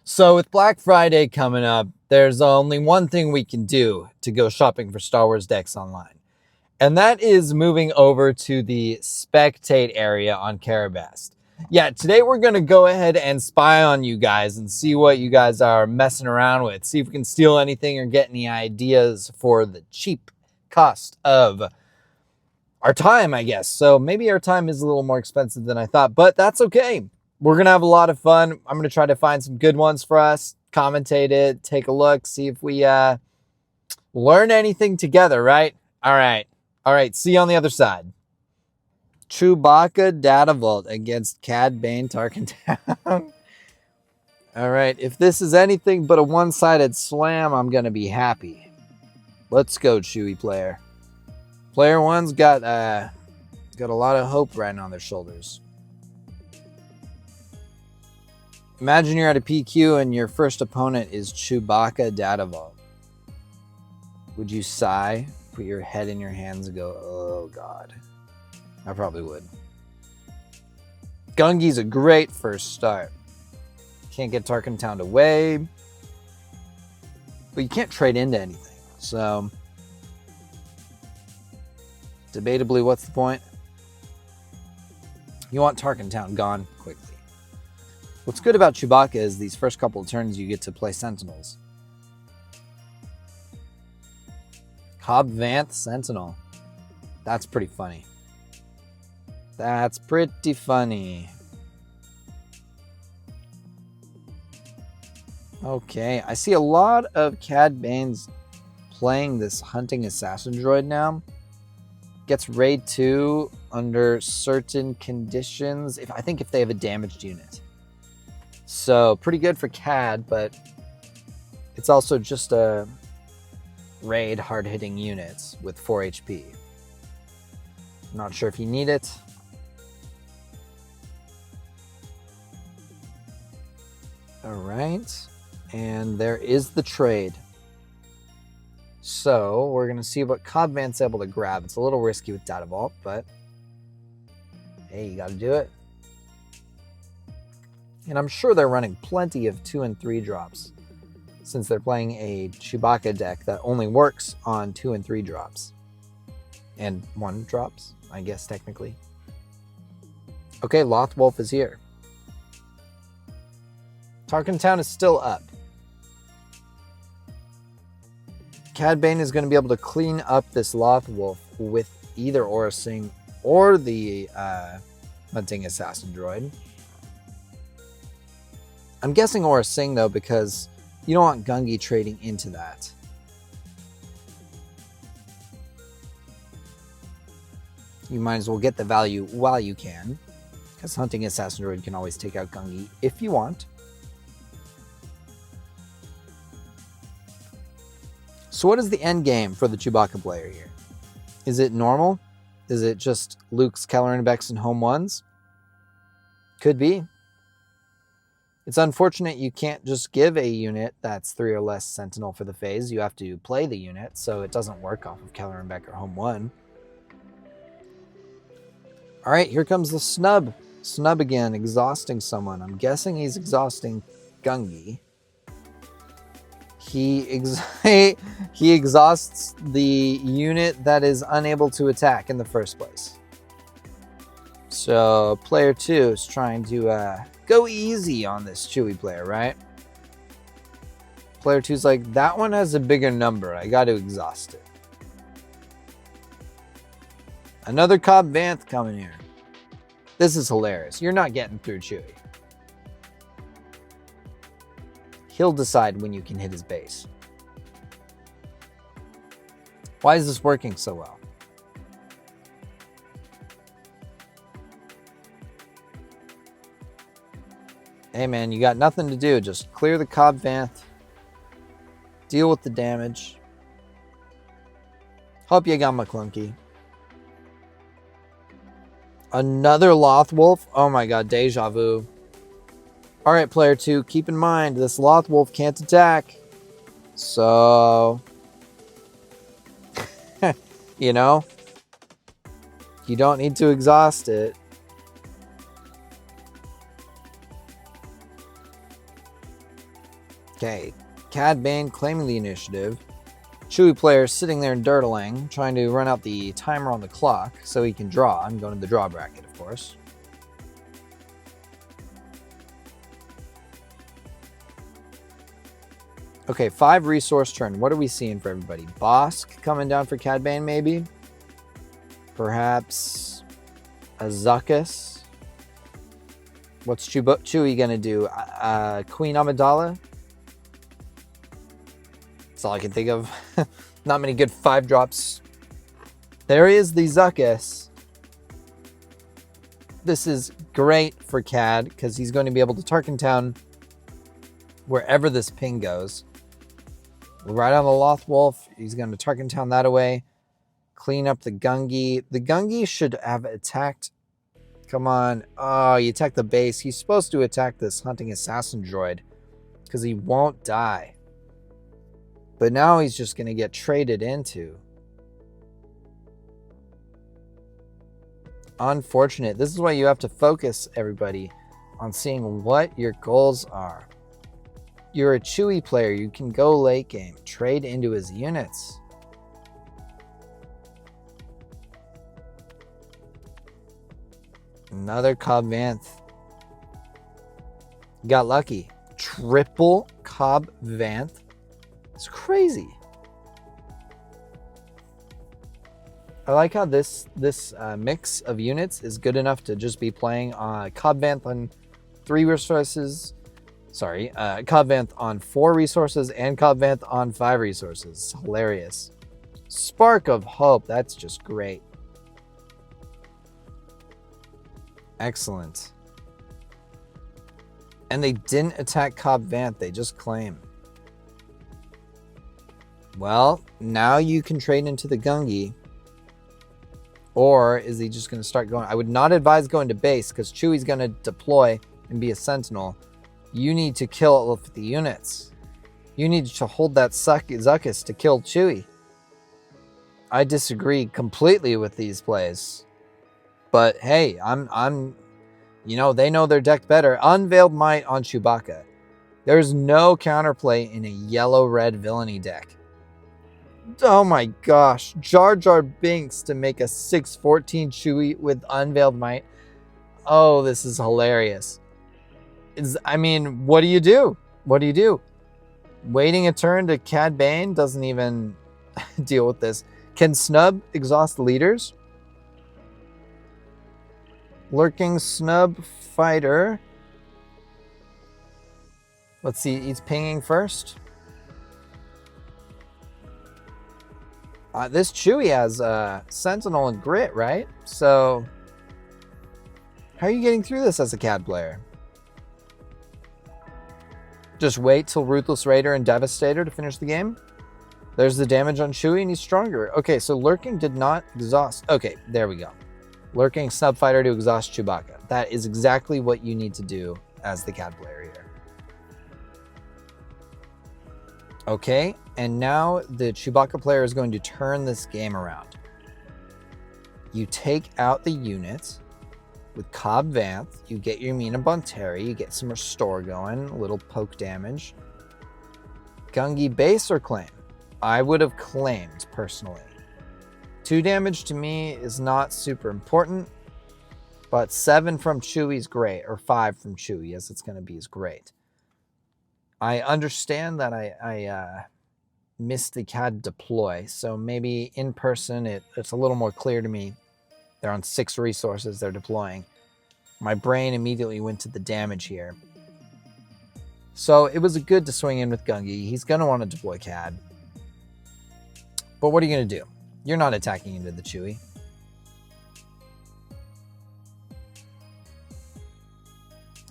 So with Black Friday coming up, there's only one thing we can do to go shopping for Star Wars decks online. And that is moving over to the spectate area on Karabast. Yeah, today we're going to go ahead and spy on you guys and see what you guys are messing around with. See if we can steal anything or get any ideas for the cheap cost of our time, I guess. So maybe our time is a little more expensive than I thought, but that's okay. We're going to have a lot of fun. I'm going to try to find some good ones for us, commentate it, take a look, see if we learn anything together, right? All right. See you on the other side. Chewbacca Data Vault against Cad Bane Tarkintown. All right. If this is anything but a one-sided slam, I'm going to be happy. Let's go, Chewie player. Player one's got a lot of hope riding on their shoulders. Imagine you're at a PQ and your first opponent is Chewbacca Data Vault. Would you sigh, put your head in your hands and go, oh God? I probably would. Gungi's a great first start. Can't get Tarkintown away. But you can't trade into anything. So, debatably, what's the point? You want Tarkintown gone quickly. What's good about Chewbacca is these first couple of turns you get to play Sentinels. Cobb Vanth Sentinel. That's pretty funny. That's pretty funny. Okay, I see a lot of Cad Banes playing this hunting assassin droid now. Gets raid 2 under certain conditions. I think if they have a damaged unit. So pretty good for Cad, but it's also just a raid hard-hitting units with 4 HP. Not sure if you need it. All right, and there is the trade. So we're going to see what Cobb Vanth's able to grab. It's a little risky with Data Vault, but hey, you got to do it. And I'm sure they're running plenty of 2 and 3 drops since they're playing a Chewbacca deck that only works on 2 and 3 drops. And 1 drops, I guess, technically. Okay, Lothwolf is here. Tarkintown is still up. Cad Bane is going to be able to clean up this Lothwolf with either Aura Sing or the Hunting Assassin droid. I'm guessing Aura Sing, though, because you don't want Gungi trading into that. You might as well get the value while you can, because Hunting Assassin droid can always take out Gungi if you want. So what is the end game for the Chewbacca player here? Is it normal? Is it just Luke's Kelleran Bex and home ones? Could be. It's unfortunate you can't just give a unit that's 3 or less Sentinel for the phase. You have to play the unit, so it doesn't work off of Kelleran Beck or home 1. All right, here comes the snub. Snub again, exhausting someone. I'm guessing he's exhausting Gungi. He exhausts the unit that is unable to attack in the first place. So player 2 is trying to go easy on this Chewie player, right? Player 2's like, that one has a bigger number. I got to exhaust it. Another Cobb Vanth coming here. This is hilarious. You're not getting through Chewie. He'll decide when you can hit his base. Why is this working so well? Hey man, you got nothing to do. Just clear the Cobb Vanth. Deal with the damage. Hope you got McClunky. Another Lothwolf? Oh my god, deja vu. Alright, player 2, keep in mind, this Lothwolf can't attack. So, you know, you don't need to exhaust it. Okay, Cad Bane claiming the initiative. Chewie player sitting there dirtling, trying to run out the timer on the clock so he can draw. I'm going to the draw bracket, of course. Okay, 5 resource turn. What are we seeing for everybody? Bosk coming down for Cad Bane, maybe? Perhaps a Zuckuss? What's Chewie going to do? Queen Amidala? That's all I can think of. Not many good 5 drops. There is the Zuckuss. This is great for Cad because he's going to be able to Tarkintown wherever this ping goes. Right on the Loth Wolf. He's going to Tarkintown that away. Clean up the Gungi. The Gungi should have attacked. Come on. Oh, you attack the base. He's supposed to attack this hunting assassin droid because he won't die. But now he's just going to get traded into. Unfortunate. This is why you have to focus, everybody, on seeing what your goals are. You're a Chewie player. You can go late game. Trade into his units. Another Cobb Vanth. Got lucky. Triple Cobb Vanth. It's crazy. I like how this mix of units is good enough to just be playing Cobb Vanth on 3 resources. Sorry, Cobb Vanth on 4 resources and Cobb Vanth on 5 resources. Hilarious. Spark of Hope. That's just great. Excellent. And they didn't attack Cobb Vanth. They just claim. Well, now you can trade into the Gungi. Or is he just going to start going? I would not advise going to base because Chewie's going to deploy and be a sentinel. You need to kill the units. You need to hold that Zuckuss to kill Chewie. I disagree completely with these plays. But hey, they know their deck better. Unveiled Might on Chewbacca. There's no counterplay in a yellow-red villainy deck. Oh my gosh. Jar Jar Binks to make a 6/14 Chewie with Unveiled Might. Oh, this is hilarious. What do you do? What do you do? Waiting a turn to Cad Bane doesn't even deal with this. Can Snub exhaust leaders? Lurking Snub Fighter. Let's see, he's pinging first. This Chewie has Sentinel and Grit, right? So, how are you getting through this as a Cad player? Just wait till Ruthless Raider and Devastator to finish the game? There's the damage on Chewie and he's stronger. Okay, so Lurking did not exhaust. Okay, there we go. Lurking Snub Fighter to exhaust Chewbacca. That is exactly what you need to do as the Cad player here. Okay, and now the Chewbacca player is going to turn this game around. You take out the units with Cobb Vanth. You get your Mina Bonteri. You get some restore going, a little poke damage. Gungi base or claim? I would have claimed, personally. 2 damage to me is not super important, but 7 from Chewie is great, or 5 from Chewie, as it's going to be, is great. I understand that I missed the Cad deploy, so maybe in person it's a little more clear to me. They're on 6 resources they're deploying. My brain immediately went to the damage here. So it was good to swing in with Gungi. He's going to want to deploy Cad. But what are you going to do? You're not attacking into the Chewie.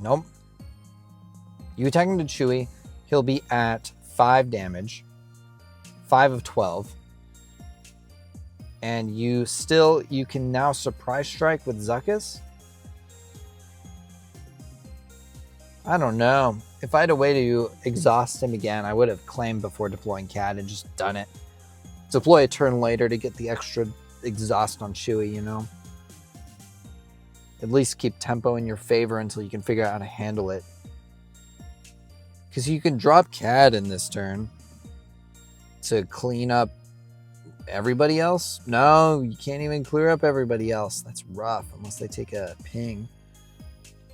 Nope. You attack into Chewie, he'll be at 5 damage. 5 of 12. And you can now surprise strike with Zuckuss? I don't know. If I had a way to exhaust him again, I would have claimed before deploying Cad and just done it. Deploy a turn later to get the extra exhaust on Chewie, you know? At least keep tempo in your favor until you can figure out how to handle it. Because you can drop CAD in this turn to clean up everybody else. No, you can't even clear up everybody else. That's rough unless they take a ping.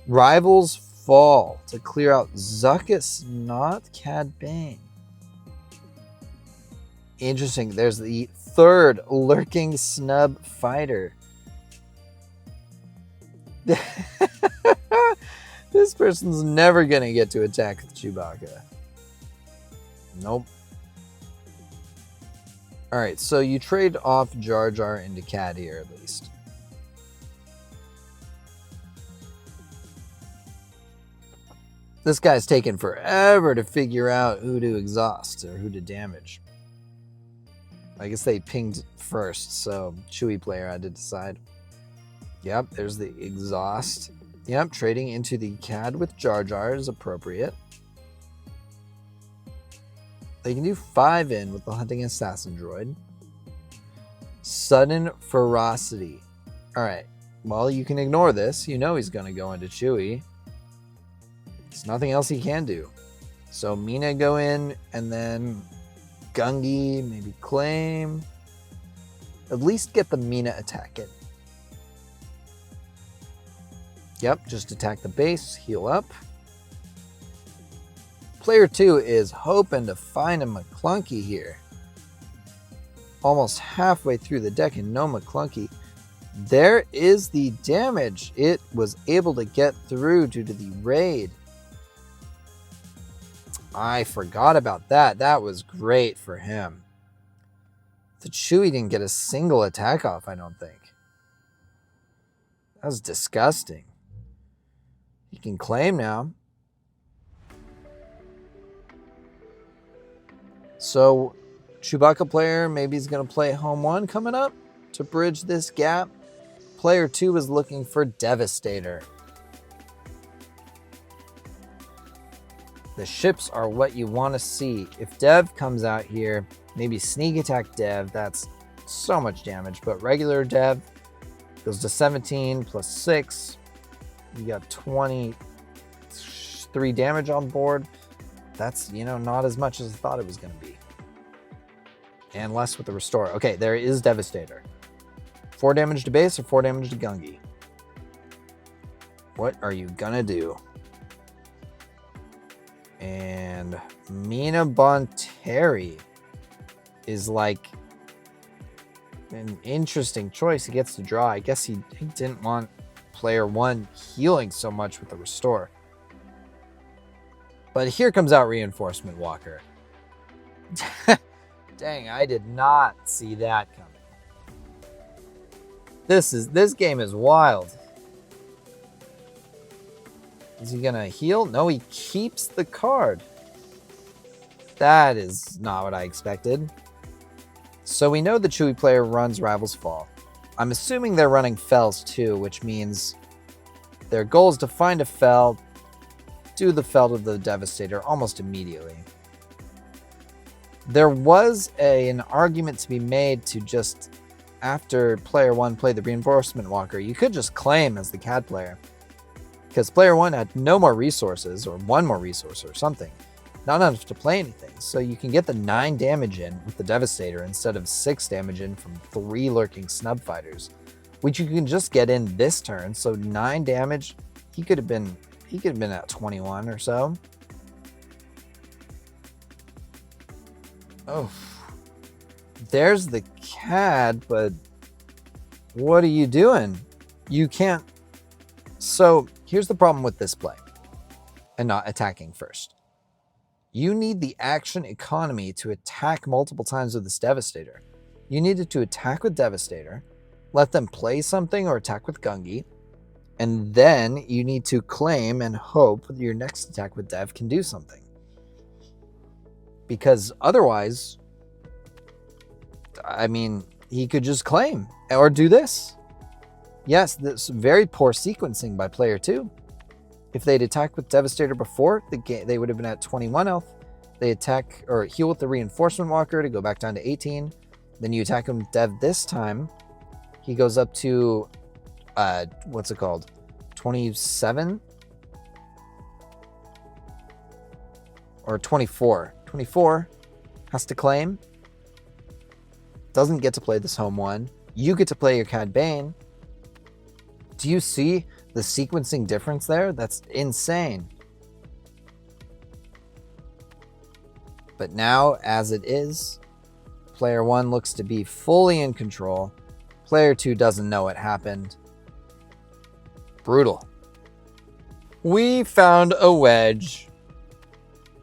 Rivals fall to clear out Zuckuss, not Cad Bane. Interesting. There's the third lurking snub fighter. This person's never going to get to attack Chewbacca. Nope. Alright, so you trade off Jar Jar into Cad here at least. This guy's taken forever to figure out who to exhaust or who to damage. I guess they pinged first, so Chewie player had to decide. Yep, there's the exhaust. Yep, trading into the Cad with Jar Jar is appropriate. They can do 5 in with the hunting assassin droid. Sudden ferocity. Alright, well, you can ignore this. You know he's going to go into Chewie. There's nothing else he can do. So Mina go in, and then Gungi, maybe claim. At least get the Mina attack in. Yep, just attack the base, heal up. Player 2 is hoping to find a McClunky here. Almost halfway through the deck and no McClunky. There is the damage. It was able to get through due to the raid. I forgot about that. That was great for him. The Chewie didn't get a single attack off, I don't think. That was disgusting. He can claim now. So, Chewbacca player maybe he's going to play Home 1 coming up to bridge this gap. Player 2 is looking for Devastator. The ships are what you want to see. If Dev comes out here, maybe sneak attack Dev, that's so much damage. But regular Dev goes to 17 plus 6. You got 23 damage on board. That's, not as much as I thought it was going to be. And less with the restore. Okay, there is Devastator. 4 damage to base or 4 damage to Gungi. What are you going to do? And Mina Bonteri is like an interesting choice. He gets to draw. I guess he didn't want player 1 healing so much with the restore. But here comes out Reinforcement Walker. Dang, I did not see that coming. This game is wild. Is he gonna heal? No, he keeps the card. That is not what I expected. So we know the Chewie player runs Rivals Fall. I'm assuming they're running Fells too, which means their goal is to find a Fell, do the Fell to the Devastator almost immediately. There was an argument to be made to just, after player 1 played the Reinforcement Walker, you could just claim as the Cad player. Because player 1 had no more resources, or 1 more resource or something. Not enough to play anything. So you can get the 9 damage in with the Devastator instead of 6 damage in from 3 lurking snub fighters. Which you can just get in this turn. So 9 damage, he could have been at 21 or so. Oh. There's the Cad, but what are you doing? You can't. So here's the problem with this play and not attacking first. You need the action economy to attack multiple times with this Devastator. You needed to attack with Devastator, let them play something or attack with Gungi, and then you need to claim and hope that your next attack with Dev can do something. Because otherwise, I mean, he could just claim or do this. Yes, this very poor sequencing by player 2. If they'd attacked with Devastator before, they would have been at 21 health. They attack or heal with the Reinforcement Walker to go back down to 18. Then you attack him with Dev this time. He goes up to, what's it called? 27? Or 24. 24 has to claim. Doesn't get to play this home one. You get to play your Cad Bane. Do you see the sequencing difference there? That's insane. But now, as it is, player 1 looks to be fully in control. Player 2 doesn't know what happened. Brutal. We found a Wedge.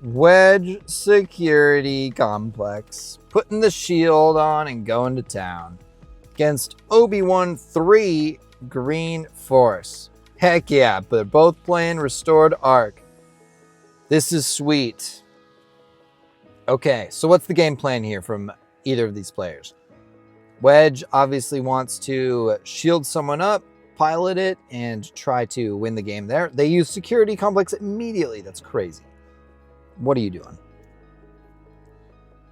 Wedge security complex. Putting the shield on and going to town. Against Obi-Wan 3 Green Force. Heck yeah, but they're both playing Restored Arc. This is sweet. Okay, so what's the game plan here from either of these players? Wedge obviously wants to shield someone up, pilot it, and try to win the game there. They use security complex immediately. That's crazy. What are you doing?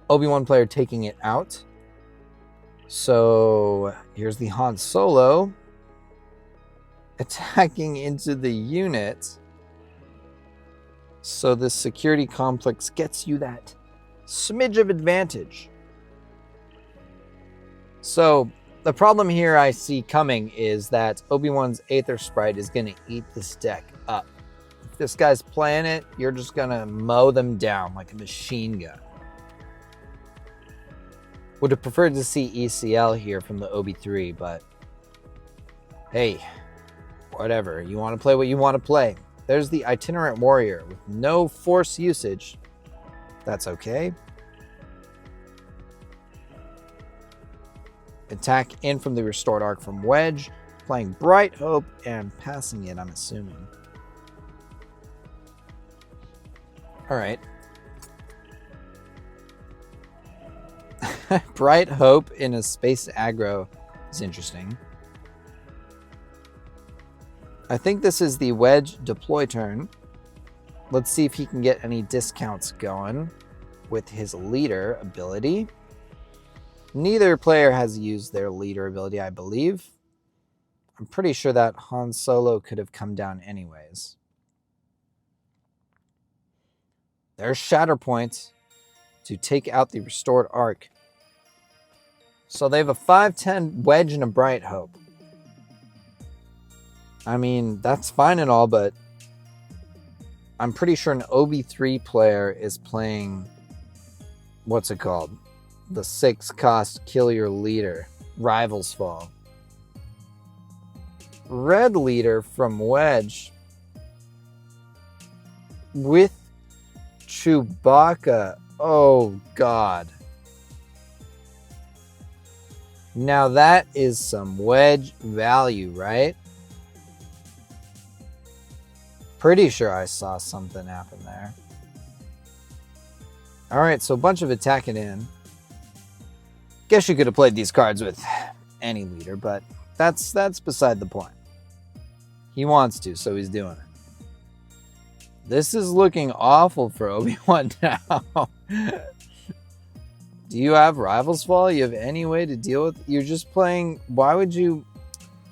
Obi-Wan player taking it out. So here's the Han Solo attacking into the unit. So this security complex gets you that smidge of advantage. So the problem here I see coming is that Obi-Wan's Aether Sprite is going to eat this deck up. If this guy's playing it, you're just going to mow them down like a machine gun. Would have preferred to see ECL here from the Obi-3, but hey, whatever. You want to play what you want to play. There's the Itinerant Warrior with no force usage. That's okay. Attack in from the Restored Arc from Wedge, playing Bright Hope and passing it, I'm assuming. All right. Bright Hope in a space aggro is interesting. I think this is the Wedge deploy turn. Let's see if he can get any discounts going with his leader ability. Neither player has used their leader ability, I believe. I'm pretty sure that Han Solo could have come down anyways. There's Shatterpoint to take out the Restored Arc. So they have a 5/10 Wedge and a Bright Hope. I mean, that's fine and all, but I'm pretty sure an Obi-3 player is playing, what's it called? The 6-cost Kill Your Leader, Rivals Fall. Red leader from Wedge with Chewbacca. Oh, God. Now that is some Wedge value, right? Pretty sure I saw something happen there. All right, so a bunch of attacking in. Guess you could have played these cards with any leader, but that's beside the point. He wants to, so he's doing it. This is looking awful for Obi-Wan now. Do you have Rivals Fall? You have any way to deal with? You're just playing. Why would you?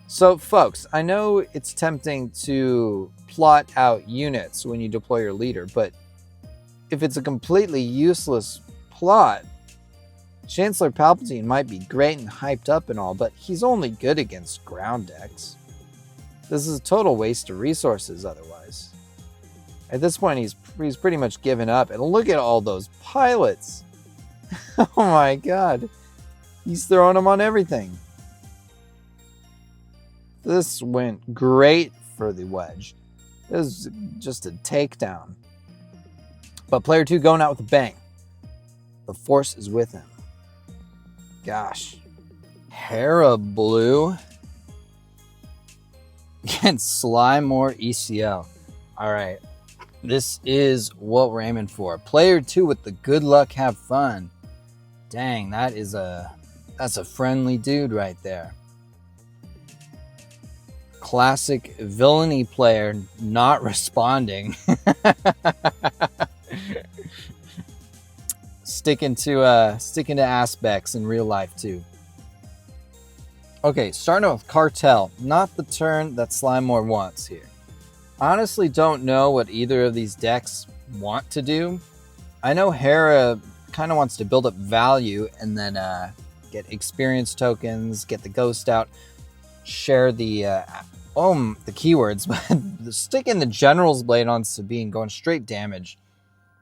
So, folks, I know it's tempting to plot out units when you deploy your leader, but if it's a completely useless plot, Chancellor Palpatine might be great and hyped up and all, but he's only good against ground decks. This is a total waste of resources otherwise. At this point, he's pretty much given up. And look at all those pilots. Oh my God. He's throwing them on everything. This went great for the Wedge. This is just a takedown. But player 2 going out with a bang. The Force is with him. Gosh. Hera blue. Against Slime or ECL. All right. This is what we're aiming for. Player 2 with the good luck, have fun. Dang, that's a friendly dude right there. Classic villainy player not responding. Sticking to aspects in real life too. Okay, starting with Cartel. Not the turn that Slimemore wants here. Honestly don't know what either of these decks want to do. I know Hera kind of wants to build up value and then get experience tokens, get the ghost out, share the keywords, but sticking the General's Blade on Sabine, going straight damage.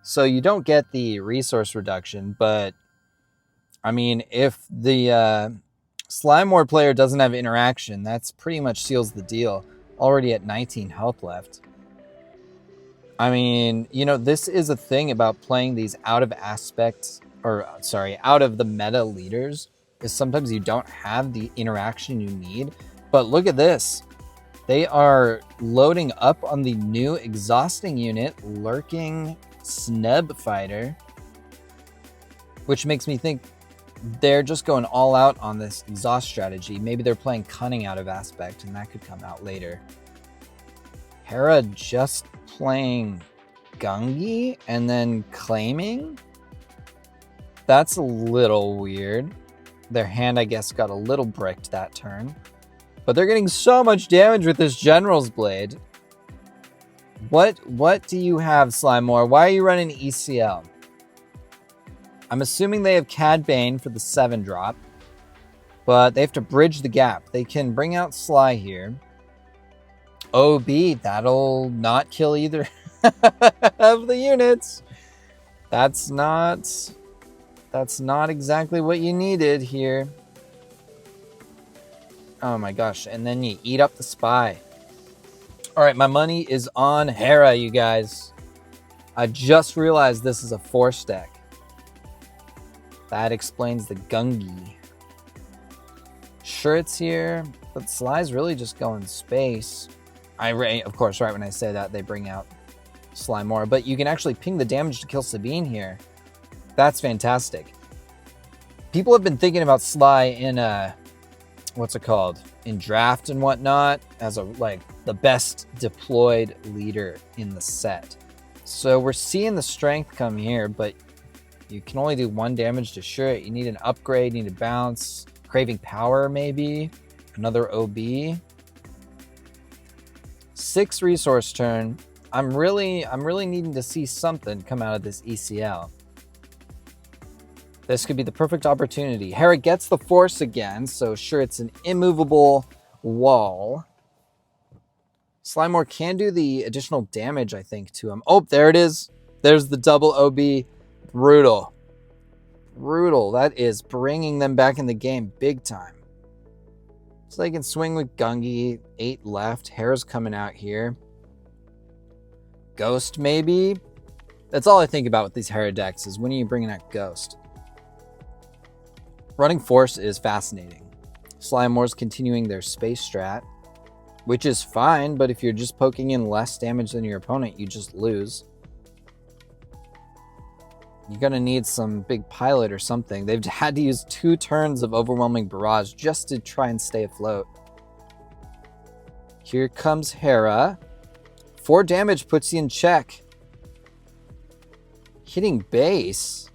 So you don't get the resource reduction, but I mean, if the Slime War player doesn't have interaction, that's pretty much seals the deal. Already at 19 health left. I mean, you know, this is a thing about playing these out of the meta leaders, is sometimes you don't have the interaction you need. But look at this. They are loading up on the new exhausting unit, Lurking Snub Fighter, which makes me think they're just going all out on this exhaust strategy. Maybe they're playing Cunning out of aspect, and that could come out later. Hera just playing Gungi and then claiming? That's a little weird. Their hand, I guess, got a little bricked that turn. But they're getting so much damage with this General's Blade. What do you have, Slimemore? Why are you running ECL? I'm assuming they have Cad Bane for the 7-drop. But they have to bridge the gap. They can bring out Sly here. OB, that'll not kill either of the units. That's not exactly what you needed here. Oh my gosh, and then you eat up the spy. All right, my money is on Hera, you guys. I just realized this is a Force deck. That explains the Gungi. Sure, it's here, but Sly's really just going space. Of course, right when I say that, they bring out Sly more. But you can actually ping the damage to kill Sabine here. That's fantastic. People have been thinking about Sly in what's it called? In draft and whatnot, as the best deployed leader in the set. So we're seeing the strength come here, but you can only do 1 damage to sure it. You need an upgrade, you need a bounce, craving power maybe, another OB. 6 resource turn. I'm really needing to see something come out of this ECL. This could be the perfect opportunity. Hera gets the Force again, so sure, it's an immovable wall. Slimemore can do the additional damage, I think, to him. Oh, there it is. There's the double OB. Brutal. Brutal. That is bringing them back in the game big time. So they can swing with Gungi. 8 left. Hera's coming out here. Ghost, maybe? That's all I think about with these Hera decks is when are you bringing out Ghost? Running Force is fascinating. Slimemore's continuing their space strat, which is fine, but if you're just poking in less damage than your opponent, you just lose. You're going to need some big pilot or something. They've had to use 2 turns of Overwhelming Barrage just to try and stay afloat. Here comes Hera. 4 damage puts you in check. Hitting base?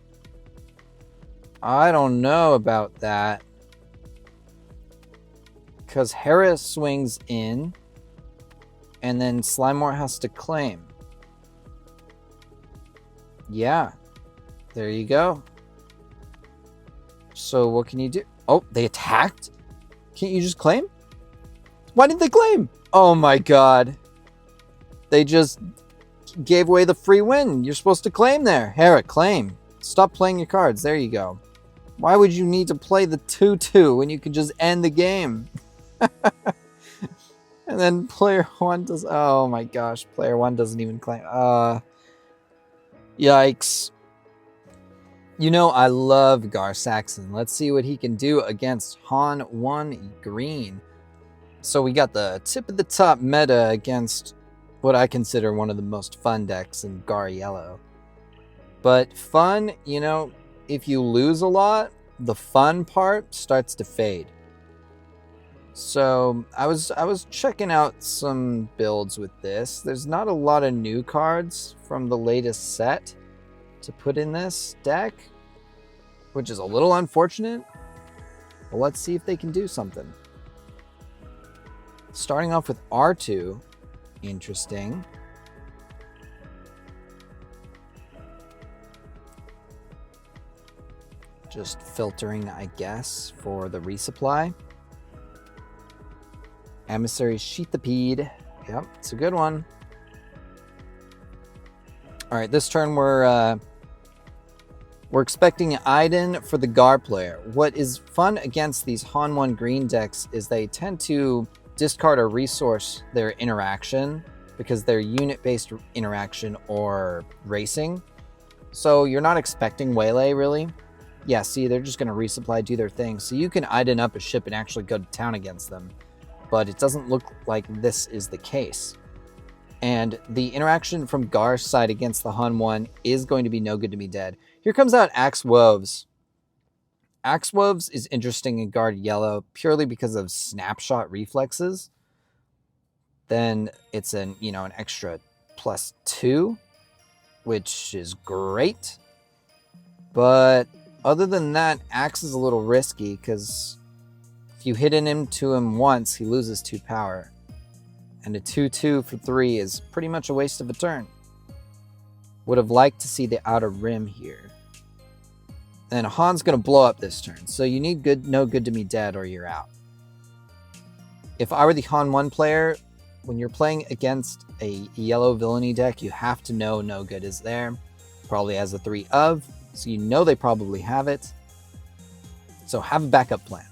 I don't know about that. Because Hera swings in, and then Slimemore has to claim. Yeah. There you go. So what can you do? Oh, they attacked? Can't you just claim? Why didn't they claim? Oh my god. They just gave away the free win. You're supposed to claim there. Hera, claim. Stop playing your cards. There you go. Why would you need to play the 2-2 when you could just end the game? And then player 1 does... Oh my gosh. Player 1 doesn't even claim. Yikes. You know, I love Gar Saxon. Let's see what he can do against Han 1 Green. So we got the tip of the top meta against what I consider one of the most fun decks in Gar Yellow. But fun, you know, if you lose a lot, the fun part starts to fade. So I was checking out some builds with this. There's not a lot of new cards from the latest set to put in this deck, which is a little unfortunate. But let's see if they can do something. Starting off with R2, interesting. Just filtering, I guess, for the resupply. Emissary Sheathapede. Yep, it's a good one. All right, this turn we're expecting Iden for the Gar player. What is fun against these Han 1 green decks is they tend to discard a resource their interaction because they're unit-based interaction or racing. So you're not expecting Waylay, really. Yeah, see, they're just going to resupply, do their thing. So you can Iden up a ship and actually go to town against them. But it doesn't look like this is the case. And the interaction from Gar's side against the Han 1 is going to be no good to me dead. Here comes out Axe Woves. Axe Woves is interesting in Guard Yellow purely because of snapshot reflexes. Then it's an extra +2, which is great. But other than that, Axe is a little risky because if you hit into him once, he loses 2 power. And a 2/2 for 3 is pretty much a waste of a turn. Would have liked to see the outer rim here. And Han's going to blow up this turn. So you need no good to me dead or you're out. If I were the Han 1 player, when you're playing against a yellow villainy deck, you have to know no good is there. Probably has a 3 of, so you know they probably have it. So have a backup plan.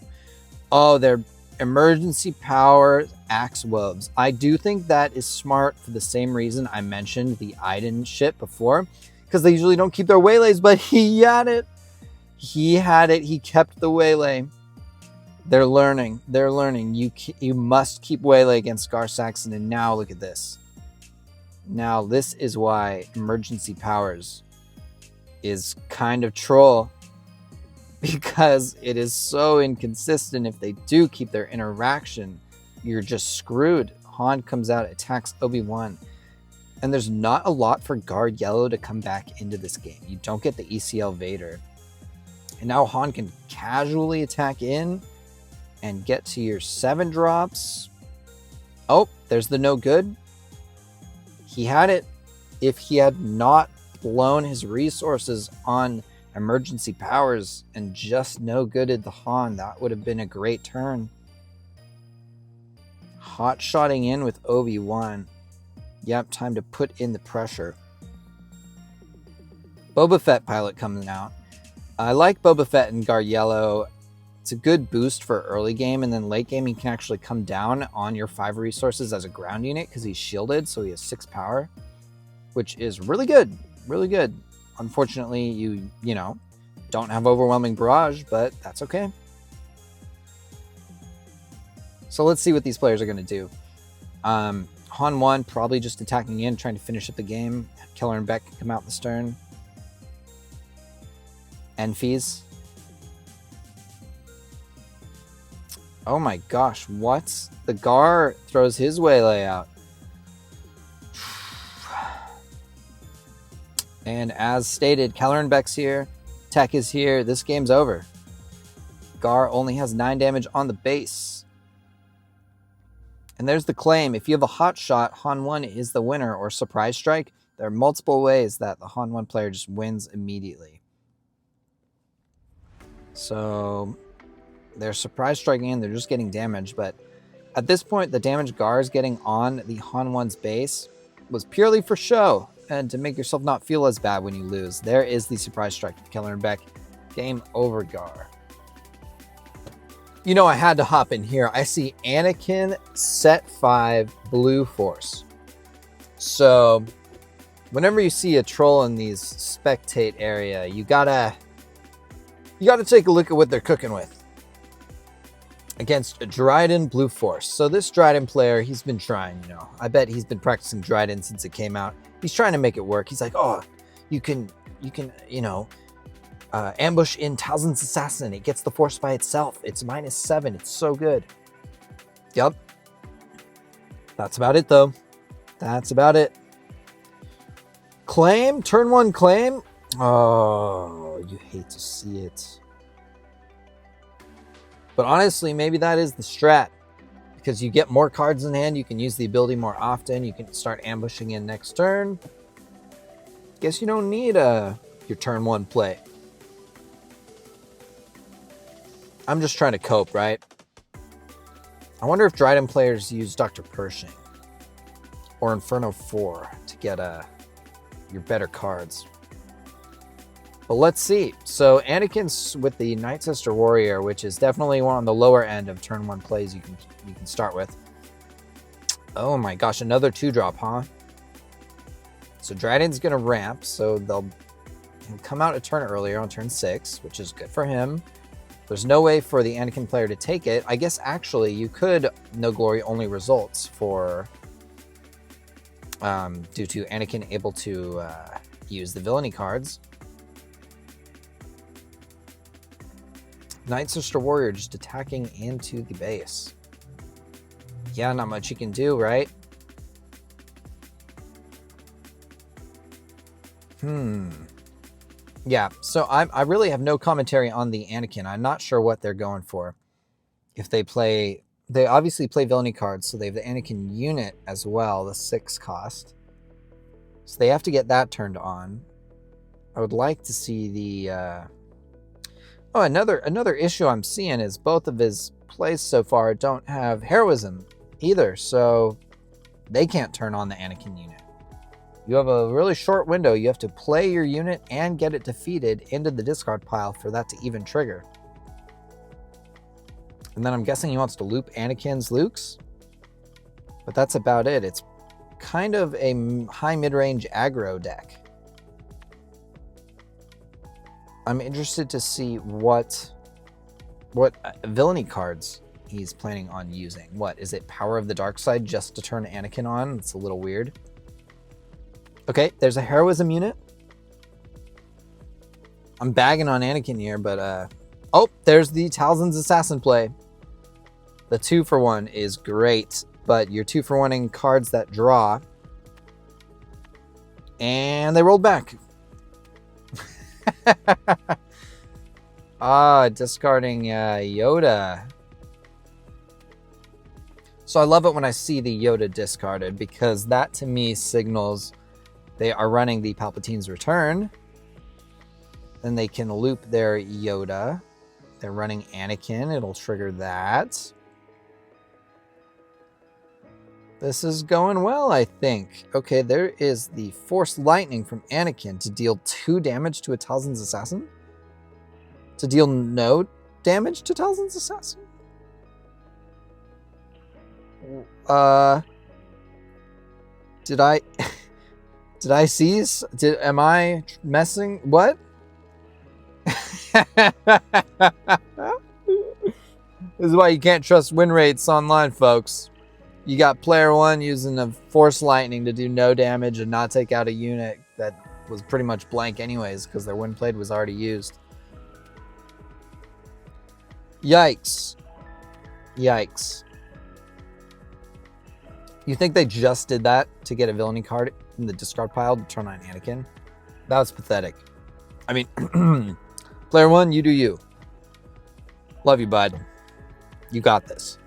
Oh, they're emergency power Axe Woves. I do think that is smart for the same reason I mentioned the Iden ship before, because they usually don't keep their waylays, but he had it. He had it. He kept the waylay. They're learning. They're learning. You must keep waylay against Gar Saxon, and now look at this. Now this is why emergency powers is kind of troll, because it is so inconsistent. If they do keep their interaction, you're just screwed. Han comes out, attacks Obi-Wan, and there's not a lot for Guard Yellow to come back into this game. You don't get the ECL Vader, and now Han can casually attack in and get to your 7 drops. Oh, there's the no good. He had it. If he had not blown his resources on emergency powers and just no gooded the Han, that would have been a great turn. Hot shotting in with Obi-Wan. Yep, time to put in the pressure. Boba Fett pilot coming out. I like Boba Fett in Guard Yellow. It's a good boost for early game, and then late game he can actually come down on your 5 resources as a ground unit because he's shielded, so he has 6 power, which is really good. Really good. Unfortunately, you don't have overwhelming barrage, but that's okay. So let's see what these players are going to do. Han 1 probably just attacking in, trying to finish up the game. Keller and Beck can come out this turn. Enfies. Oh my gosh, what? The Gar throws his waylay out. And as stated, Keller Beck's here. Tech is here. This game's over. Gar only has 9 damage on the base. And there's the claim. If you have a hot shot, Han 1 is the winner, or surprise strike. There are multiple ways that the Han 1 player just wins immediately. So they're surprise striking in. They're just getting damage. But at this point, the damage Gar is getting on the Han 1's base was purely for show and to make yourself not feel as bad when you lose. There is the surprise strike with Keller and Beck. Game over, Gar. You know, I had to hop in here. I see Anakin set 5 Blue Force. So whenever you see a troll in these spectate area, you gotta take a look at what they're cooking with. Against Drydon Blue Force. So this Drydon player, he's been trying, I bet he's been practicing Drydon since it came out. He's trying to make it work. He's like, oh, you can, ambush in Talzin's Assassin. It gets the Force by itself. It's -7. It's so good. Yep. That's about it, though. That's about it. Claim? Turn 1 claim? Oh, you hate to see it. But honestly, maybe that is the strat. Because you get more cards in hand, you can use the ability more often, you can start ambushing in next turn. Guess you don't need your turn 1 play. I'm just trying to cope, right? I wonder if Drydon players use Dr. Pershing or Inferno 4 to get your better cards. But let's see. So Anakin's with the Night Sister Warrior, which is definitely one on the lower end of turn 1 plays you can start with. Oh my gosh, another 2-drop, huh? So Drydon's going to ramp, so they'll come out a turn earlier on turn 6, which is good for him. There's no way for the Anakin player to take it. I guess actually you could No Glory only results for due to Anakin able to use the villainy cards. Night Sister Warrior just attacking into the base. Yeah, not much you can do, right? Yeah, so I really have no commentary on the Anakin. I'm not sure what they're going for. If they obviously play villainy cards, so they have the Anakin unit as well, the 6 cost. So they have to get that turned on. I would like to see the... Oh, another issue I'm seeing is both of his plays so far don't have heroism either, so they can't turn on the Anakin unit. You have a really short window. You have to play your unit and get it defeated into the discard pile for that to even trigger. And then I'm guessing he wants to loop Anakin's Luke's. But that's about it. It's kind of a high mid-range aggro deck. I'm interested to see what villainy cards he's planning on using. What, is it Power of the Dark Side just to turn Anakin on? It's a little weird. Okay, there's a heroism unit. I'm bagging on Anakin here, but oh, there's the Talzin's Assassin play. The 2-for-1 is great, but you're 2-for-1ing cards that draw. And they rolled back. Discarding Yoda. So I love it when I see the Yoda discarded, because that to me signals they are running the Palpatine's Return. Then they can loop their Yoda. They're running Anakin. It'll trigger that. This is going well, I think. Okay, there is the Force Lightning from Anakin to deal 2 damage to a Talzin's Assassin. To deal no damage to Talzin's Assassin. Did I seize? Am I messing? What? This is why you can't trust win rates online, folks. You got player 1 using a Force Lightning to do no damage and not take out a unit that was pretty much blank anyways because their win played was already used. Yikes. Yikes. You think they just did that to get a villainy card in the discard pile to turn on Anakin? That was pathetic. I mean, player 1, you do you. Love you, bud. You got this.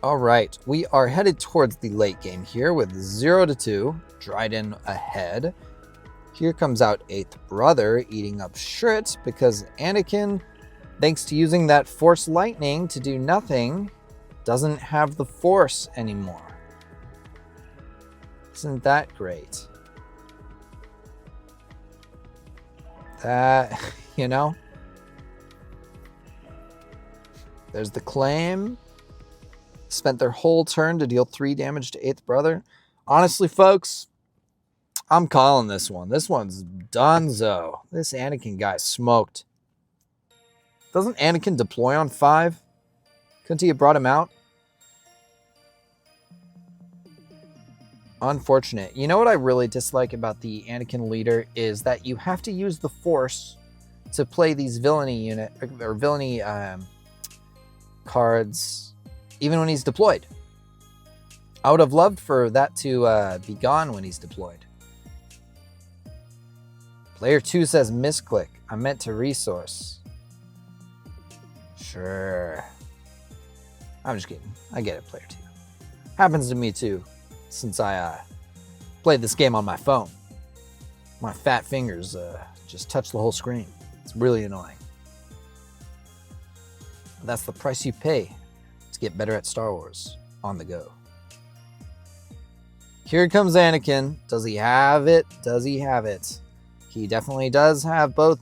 All right, we are headed towards the late game here with 0-2. Drydon ahead. Here comes out 8th Brother eating up Shrit because Anakin, thanks to using that Force Lightning to do nothing, doesn't have the Force anymore. Isn't that great? That, you know? There's the claim. Spent their whole turn to deal 3 damage to 8th Brother. Honestly, folks, I'm calling this one. This one's donezo. This Anakin guy smoked. Doesn't Anakin deploy on 5? Couldn't he have brought him out? Unfortunate. You know what I really dislike about the Anakin leader is that you have to use the Force to play these villainy villainy cards even when he's deployed. I would have loved for that to be gone when he's deployed. Player 2 says misclick. I meant to resource. Sure. I'm just kidding. I get it, player 2. Happens to me too, since I played this game on my phone. My fat fingers just touch the whole screen. It's really annoying. That's the price you pay to get better at Star Wars on the go. Here comes Anakin. Does he have it? Does he have it? He definitely does have both.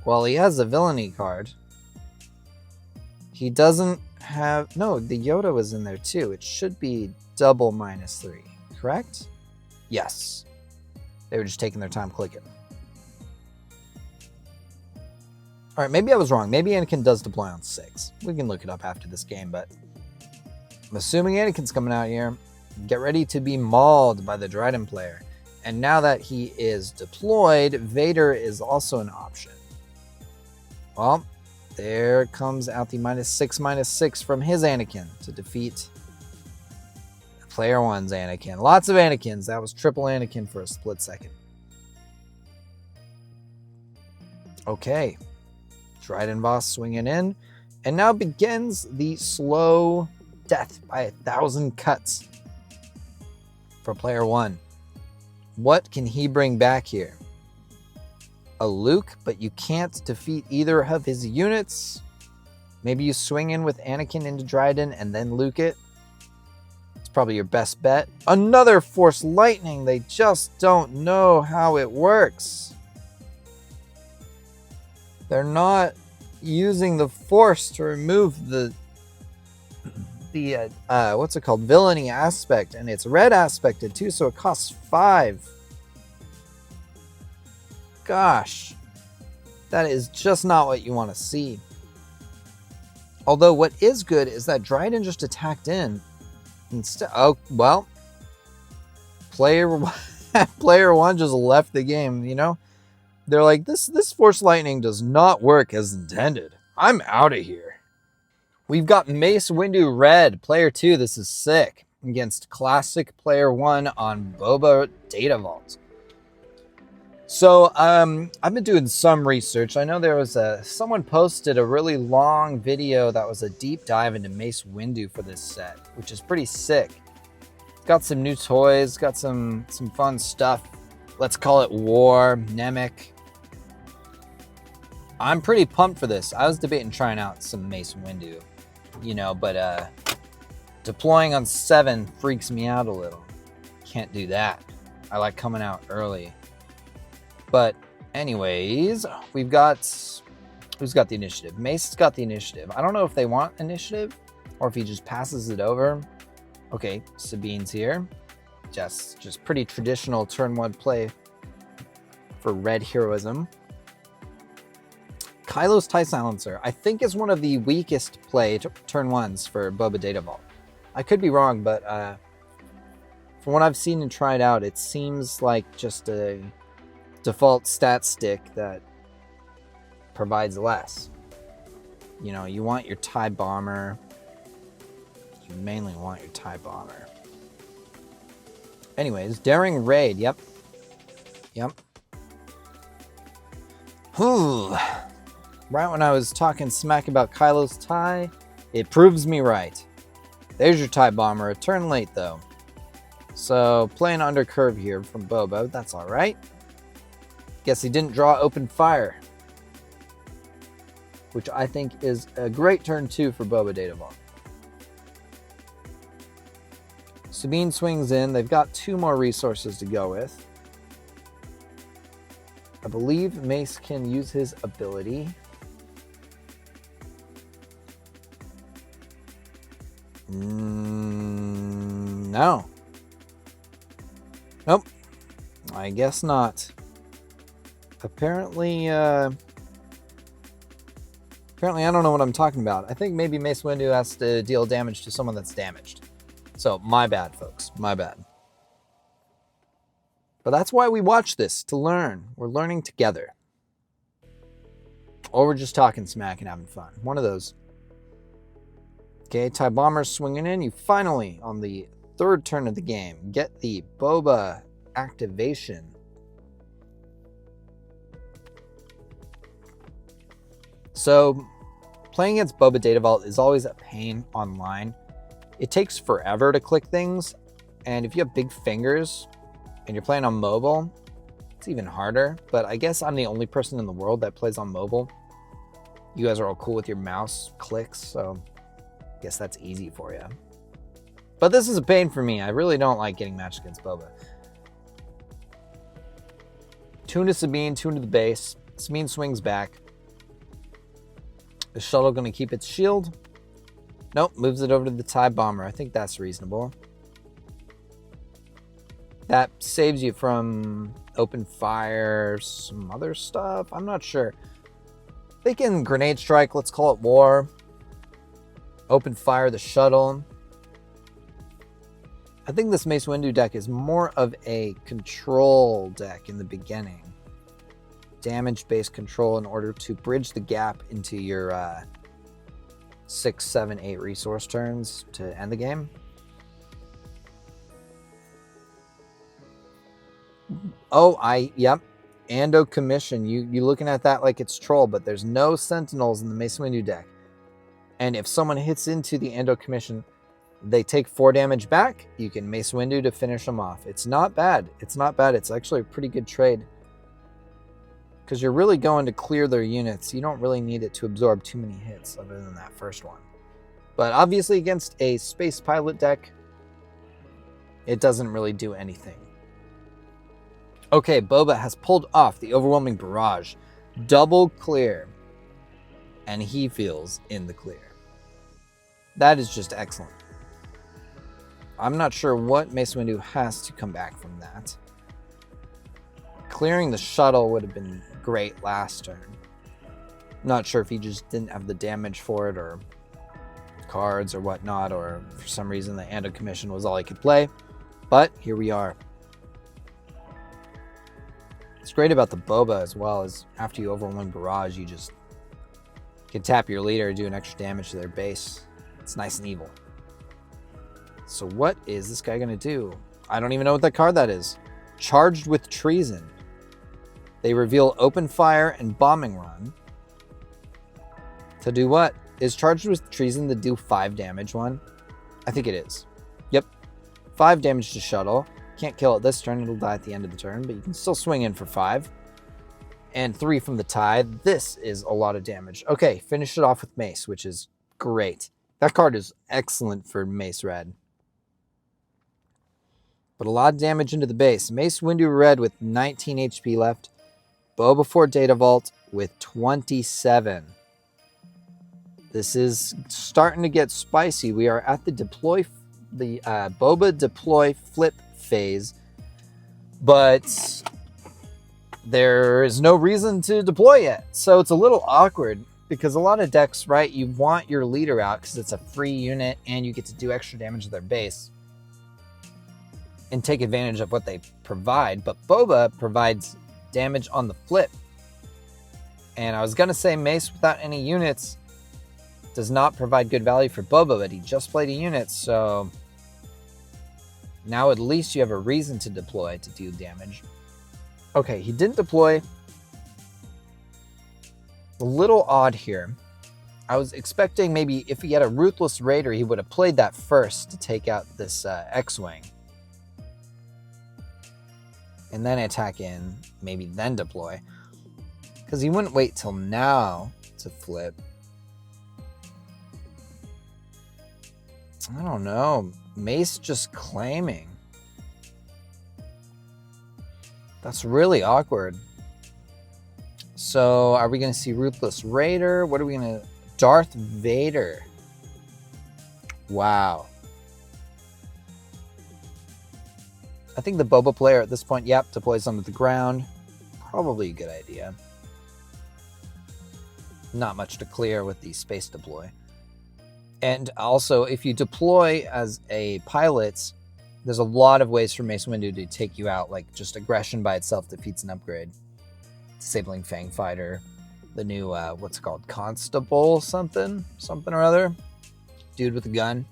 Well, he has a villainy card. He doesn't have... No, the Yoda was in there too. It should be double -3, correct? Yes. They were just taking their time clicking. Alright, maybe I was wrong. Maybe Anakin does deploy on 6. We can look it up after this game, but I'm assuming Anakin's coming out here. Get ready to be mauled by the Drydon player. And now that he is deployed, Vader is also an option. Well, there comes out the -6/-6 from his Anakin to defeat player 1's Anakin. Lots of Anakins. That was triple Anakin for a split second. Okay. Drydon boss swinging in. And now begins the slow death by 1,000 cuts for player 1. What can he bring back here? A Luke, but you can't defeat either of his units. Maybe you swing in with Anakin into Drydon and then Luke it. It's probably your best bet. Another Force Lightning. They just don't know how it works. They're not using the Force to remove the what's it called? Villainy aspect, and it's red aspected too, so it costs 5. Gosh, that is just not what you want to see. Although what is good is that Drydon just attacked in instead. Oh well, player 1 just left the game. You know, they're like, this Force Lightning does not work as intended. I'm out of here. We've got Mace Windu Red, player 2. This is sick. Against classic player 1 on Boba Data Vault. So, I've been doing some research. I know there was someone posted a really long video that was a deep dive into Mace Windu for this set, which is pretty sick. It's got some new toys, got some fun stuff. Let's call it War, Namek. I'm pretty pumped for this. I was debating trying out some Mace Windu, you know, but deploying on 7 freaks me out a little. Can't do that. I like coming out early. But anyways, we've got... Who's got the initiative? Mace's got the initiative. I don't know if they want initiative or if he just passes it over. Okay, Sabine's here. Just pretty traditional turn 1 play for red heroism. Kylo's TIE Silencer, I think, is one of the weakest play turn 1s for Boba Data Vault. I could be wrong, but from what I've seen and tried out, it seems like just a default stat stick that provides less. You know, you want your TIE Bomber. You mainly want your TIE Bomber. Anyways, Daring Raid, yep. Whew. Right when I was talking smack about Kylo's TIE, it proves me right. There's your TIE Bomber, a turn late though. So, playing under curve here from Boba, that's alright. Guess he didn't draw open fire, which I think is a great turn 2 for Boba Data Vault. Sabine swings in. They've got 2 more resources to go with. I believe Mace can use his ability. No. Nope. I guess not. Apparently I don't know what I'm talking about. I think maybe Mace Windu has to deal damage to someone that's damaged. So, my bad, folks. My bad. But that's why we watch this, to learn. We're learning together. Or we're just talking smack and having fun. One of those. Okay, TIE Bomber swinging in. You finally, on the 3rd turn of the game, get the Boba activation. So, playing against Boba Data Vault is always a pain online. It takes forever to click things, and if you have big fingers and you're playing on mobile, it's even harder. But I guess I'm the only person in the world that plays on mobile. You guys are all cool with your mouse clicks, so I guess that's easy for you. But this is a pain for me. I really don't like getting matched against Boba. Tune to Sabine, tune to the base. Sabine swings back. The shuttle going to keep its shield. Nope, moves it over to the TIE bomber. I think that's reasonable. That saves you from open fire, some other stuff. I'm not sure. Thinking grenade strike, let's call it war. Open fire the shuttle. I think this Mace Windu deck is more of a control deck in the beginning. Damage-based control in order to bridge the gap into your 6, 7, 8 resource turns to end the game. Oh, yep. Ando Commission. You looking at that like it's troll, but there's no Sentinels in the Mace Windu deck. And if someone hits into the Ando Commission, they take 4 damage back. You can Mace Windu to finish them off. It's not bad. It's not bad. It's actually a pretty good trade. Because you're really going to clear their units. You don't really need it to absorb too many hits other than that first one. But obviously against a space pilot deck, it doesn't really do anything. Okay, Boba has pulled off the overwhelming barrage. Double clear. And he feels in the clear. That is just excellent. I'm not sure what Mace Windu has to come back from that. Clearing the shuttle would have been great last turn. Not sure if he just didn't have the damage for it, or cards or whatnot, or for some reason the Ando Commission was all he could play. But here we are. What's great about the Boba as well is after you overwhelm barrage, you just can tap your leader and do an extra damage to their base. It's nice and evil. So what is this guy going to do? I don't even know what that card that is. Charged with Treason. They reveal Open Fire and Bombing Run. To do what? Is Charged with Treason the do 5 damage one? I think it is. Yep. 5 damage to shuttle. Can't kill it this turn. It'll die at the end of the turn, but you can still swing in for 5. And 3 from the tide. This is a lot of damage. Okay, finish it off with Mace, which is great. That card is excellent for Mace Red. But a lot of damage into the base. Mace Windu Red with 19 HP left. Boba Fett Data Vault with 27. This is starting to get spicy. We are at the Boba deploy flip phase. But there is no reason to deploy yet. So it's a little awkward. Because a lot of decks, right, you want your leader out because it's a free unit and you get to do extra damage to their base and take advantage of what they provide. But Boba provides damage on the flip. And I was going to say Mace without any units does not provide good value for Boba, but he just played a unit, so now at least you have a reason to deploy to do damage. Okay, he didn't deploy. A little odd here. I was expecting maybe if he had a Ruthless Raider, he would have played that first to take out this X-Wing. And then attack in, maybe then deploy. Because he wouldn't wait till now to flip. I don't know. Mace just claiming. That's really awkward. So, are we going to see Ruthless Raider? What are we going to... Darth Vader. Wow. I think the Boba player at this point, yep, deploys onto the ground. Probably a good idea. Not much to clear with the space deploy. And also, if you deploy as a pilot, there's a lot of ways for Mace Windu to take you out. Like, just aggression by itself defeats an upgrade. Disabling Fang Fighter. The new, what's it called? Constable something? Something or other? Dude with a gun.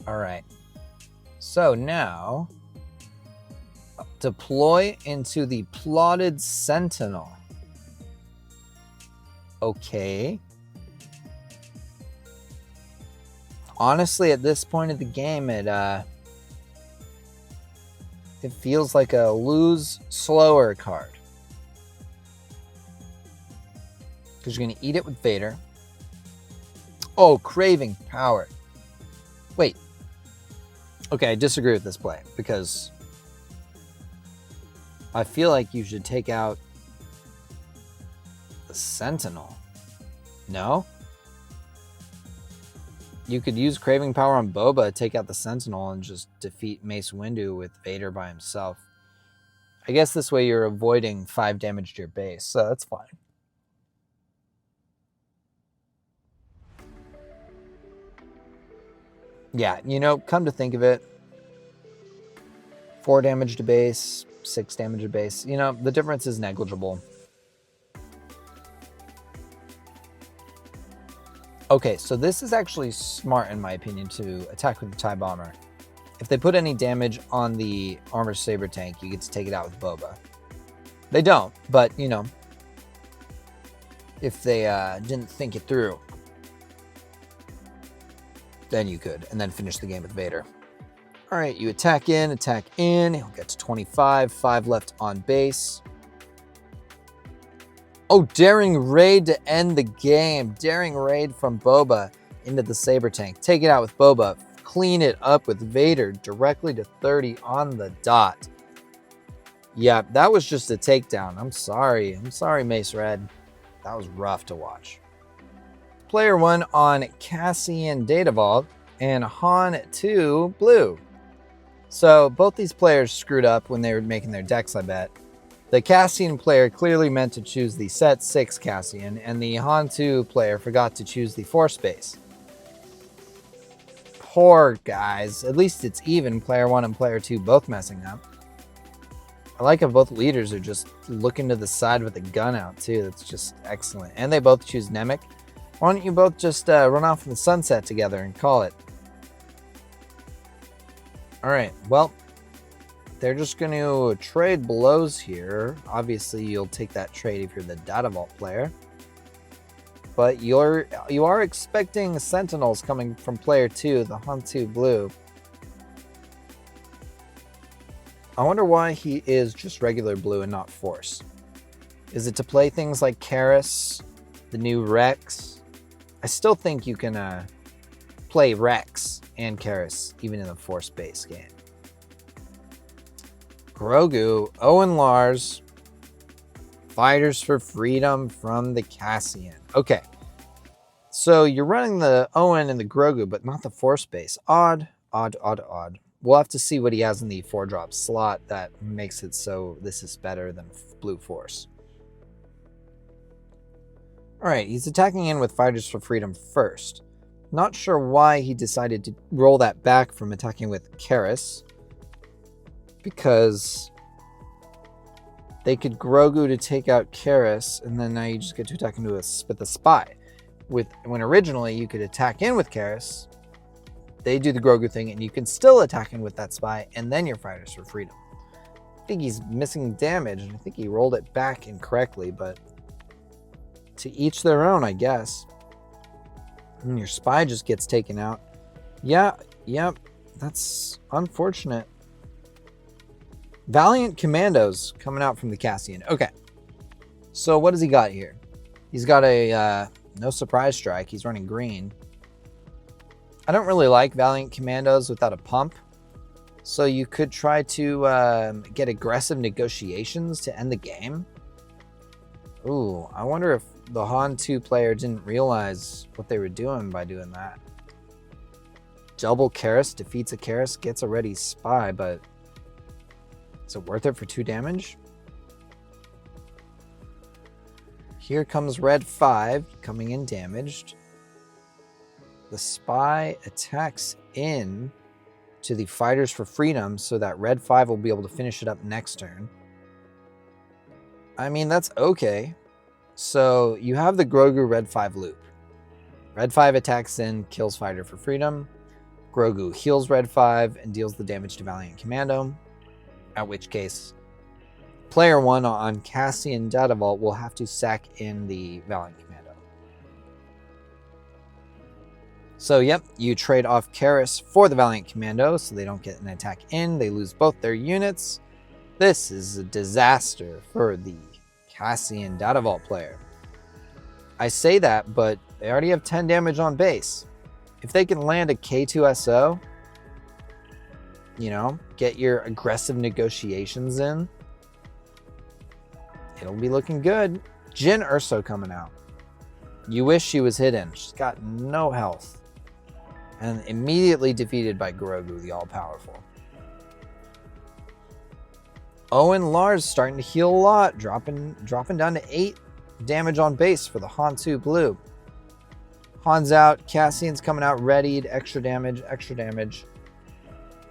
Alright. So now, deploy into the plotted Sentinel. Okay. Honestly, at this point of the game, it feels like a lose slower card. Because you're going to eat it with Vader. Oh, craving power. Wait. Okay, I disagree with this play because I feel like you should take out the Sentinel. No? You could use craving power on Boba, take out the Sentinel, and just defeat Mace Windu with Vader by himself. I guess this way you're avoiding 5 damage to your base, so that's fine. Yeah, you know, come to think of it, 4 damage to base, 6 damage to base. You know, the difference is negligible. Okay, so this is actually smart, in my opinion, to attack with the TIE Bomber. If they put any damage on the Armored Saber tank, you get to take it out with Boba. They don't, but, you know, if they didn't think it through, then you could, and then finish the game with Vader. All right, you attack in. He'll get to 25, 5 left on base. Oh, daring raid to end the game. Daring raid from Boba into the Saber tank. Take it out with Boba. Clean it up with Vader directly to 30 on the dot. Yeah, that was just a takedown. I'm sorry. Mace Red. That was rough to watch. Player 1 on Cassian Data Vault and Han 2 Blue. So both these players screwed up when they were making their decks, I bet. The Cassian player clearly meant to choose the Set 6 Cassian, and the Han 2 player forgot to choose the Force base. Poor guys. At least it's even. Player 1 and Player 2 both messing up. I like how both leaders are just looking to the side with a gun out, too. That's just excellent. And they both choose Nemec. Why don't you both just run off in the sunset together and call it? All right, well, they're just going to trade blows here. Obviously, you'll take that trade if you're the Data Vault player. But you are expecting Sentinels coming from Player 2, the Han 2 Blue. I wonder why he is just regular blue and not Force. Is it to play things like Karis, the new Rex? I still think you can play Rex and Karis even in the Force base game. Grogu, Owen Lars, Fighters for Freedom from the Cassian. Okay, so you're running the Owen and the Grogu, but not the Force base. Odd. We'll have to see what he has in the 4-drop slot that makes it so this is better than Blue Force. All right, he's attacking in with Fighters for Freedom first. Not sure why he decided to roll that back from attacking with Karis, because they could Grogu to take out Karis, and then now you just get to attack into with a spy. When originally you could attack in with Karis, they do the Grogu thing, and you can still attack in with that spy, and then your Fighters for Freedom. I think he's missing damage, and I think he rolled it back incorrectly, but to each their own, I guess. And your spy just gets taken out. Yeah, that's unfortunate. Valiant Commandos coming out from the Cassian. Okay, so what has he got here? He's got a no surprise strike. He's running green. I don't really like Valiant Commandos without a pump, so you could try to get aggressive negotiations to end the game. Ooh, I wonder if the Han 2 player didn't realize what they were doing by doing that. Double Karis defeats a Karis, gets a ready spy, but is it worth it for 2 damage? Here comes Red 5 coming in damaged. The spy attacks in to the Fighters for Freedom so that Red 5 will be able to finish it up next turn. I mean, that's okay. So you have the Grogu Red 5 loop. Red 5 attacks in, kills Fighter for Freedom. Grogu heals Red 5 and deals the damage to Valiant Commando. At which case, player 1 on Cassian Data Vault will have to sack in the Valiant Commando. So, yep, you trade off Karis for the Valiant Commando so they don't get an attack in. They lose both their units. This is a disaster for the Cassian Data Vault player. I say that, but they already have 10 damage on base. If they can land a K2SO, get your aggressive negotiations in, it'll be looking good. Jyn Erso coming out. You wish she was hidden. She's got no health. And immediately defeated by Grogu, the all-powerful. Owen Lars starting to heal a lot, dropping down to 8 damage on base for the Han 2 blue. Han's out, Cassian's coming out readied, extra damage.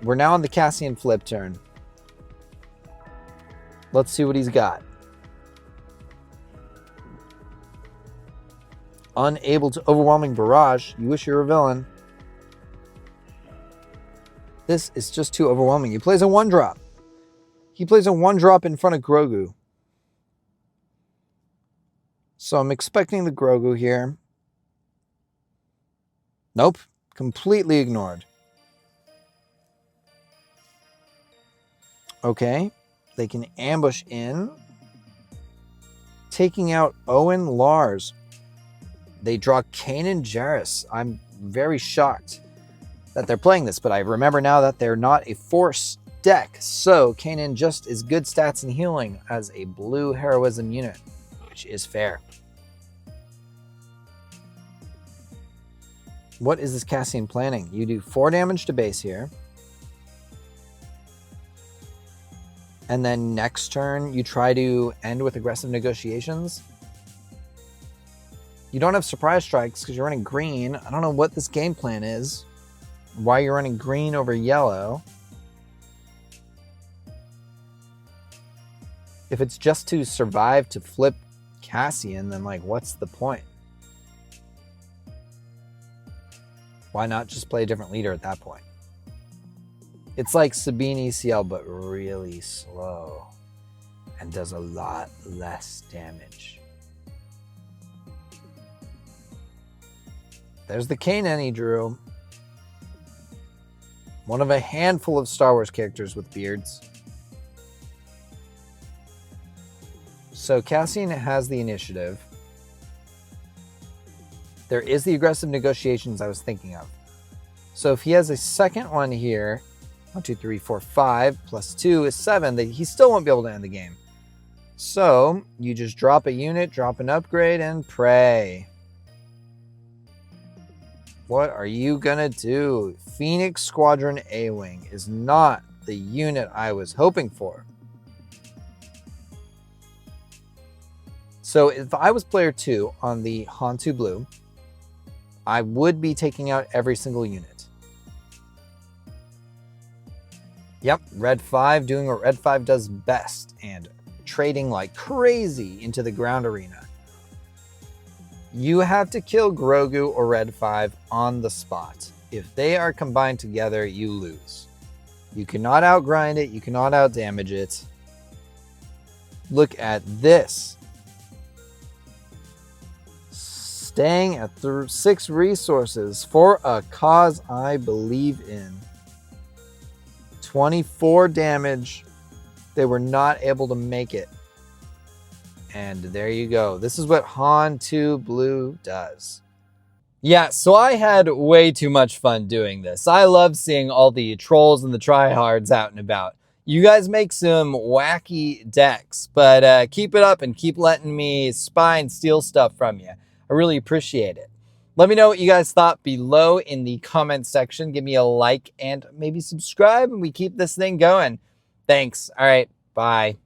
We're now on the Cassian flip turn. Let's see what he's got. Unable to overwhelming barrage. You wish you were a villain. This is just too overwhelming. He plays a 1-drop. He plays a 1-drop in front of Grogu. So I'm expecting the Grogu here. Nope. Completely ignored. Okay. They can ambush in. Taking out Owen Lars. They draw Kanan Jarrus. I'm very shocked that they're playing this, but I remember now that they're not a force deck. So Kanan just as good stats and healing as a blue heroism unit, which is fair. What is this Cassian planning? You do 4 damage to base here. And then next turn, you try to end with aggressive negotiations. You don't have surprise strikes because you're running green. I don't know what this game plan is. Why you're running green over yellow. If it's just to survive to flip Cassian, then what's the point? Why not just play a different leader at that point? It's like Sabine ECL, but really slow and does a lot less damage. There's the Kanan he drew. One of a handful of Star Wars characters with beards. So Cassian has the initiative. There is the aggressive negotiations I was thinking of. So if he has a second one here, 1, 2, 3, 4, 5, plus 2 is 7, that he still won't be able to end the game. So you just drop a unit, drop an upgrade, and pray. What are you gonna do? Phoenix Squadron A-Wing is not the unit I was hoping for. So if I was player 2 on the Han 2 blue, I would be taking out every single unit. Yep, Red 5 doing what Red 5 does best and trading like crazy into the ground arena. You have to kill Grogu or Red 5 on the spot. If they are combined together, you lose. You cannot outgrind it. You cannot outdamage it. Look at this. Staying at 6 resources for a cause I believe in. 24 damage. They were not able to make it. And there you go. This is what Han 2 Blue does. Yeah, so I had way too much fun doing this. I love seeing all the trolls and the tryhards out and about. You guys make some wacky decks, but keep it up and keep letting me spy and steal stuff from you. I really appreciate it. Let me know what you guys thought below in the comment section. Give me a like and maybe subscribe, and we keep this thing going. Thanks. All right. Bye.